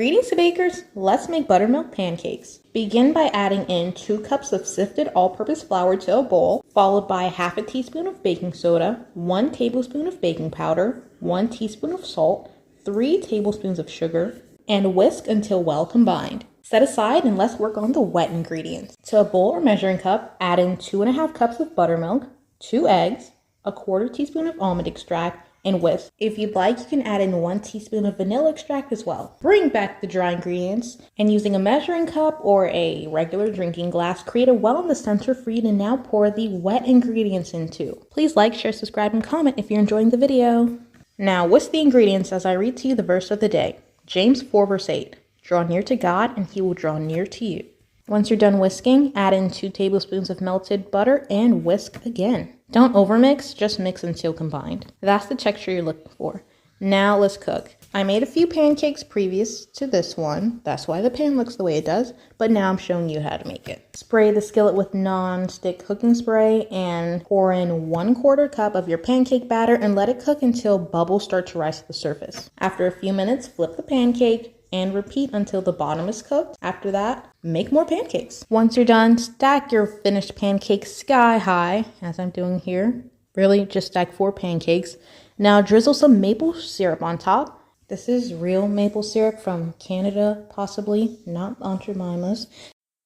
Greetings bakers, let's make buttermilk pancakes. Begin by adding in 2 cups of sifted all-purpose flour to a bowl, followed by half a teaspoon of baking soda, 1 tablespoon of baking powder, 1 teaspoon of salt, 3 tablespoons of sugar, and whisk until well combined. Set aside and let's work on the wet ingredients. To a bowl or measuring cup, add in 2.5 cups of buttermilk, 2 eggs, a 1/4 teaspoon of almond extract, and whisk. If you'd like, you can add in 1 teaspoon of vanilla extract as well. Bring back the dry ingredients and using a measuring cup or a regular drinking glass, create a well in the center for you to now pour the wet ingredients into. Please like, share, subscribe, and comment if you're enjoying the video. Now whisk the ingredients as I read to you the verse of the day. James 4 verse 8. Draw near to God and he will draw near to you. Once you're done whisking, add in 2 tablespoons of melted butter and whisk again. Don't overmix, just mix until combined. That's the texture you're looking for. Now let's cook. I made a few pancakes previous to this one. That's why the pan looks the way it does, but now I'm showing you how to make it. Spray the skillet with non-stick cooking spray and pour in 1/4 cup of your pancake batter and let it cook until bubbles start to rise to the surface. After a few minutes, flip the pancake and repeat until the bottom is cooked. After that, make more pancakes. Once you're done, stack your finished pancakes sky high, as I'm doing here. Really, just stack 4 pancakes. Now drizzle some maple syrup on top. This is real maple syrup from Canada, possibly, not Aunt Jemima's,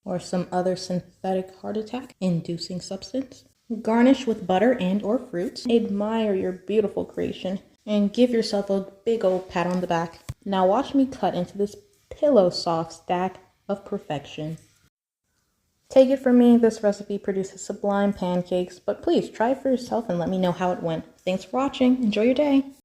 or some other synthetic heart attack inducing substance. Garnish with butter and or fruits. Admire your beautiful creation and give yourself a big old pat on the back. Now watch me cut into this pillow soft stack of perfection. Take it from me, this recipe produces sublime pancakes, but please try it for yourself and let me know how it went. Thanks for watching. Enjoy your day.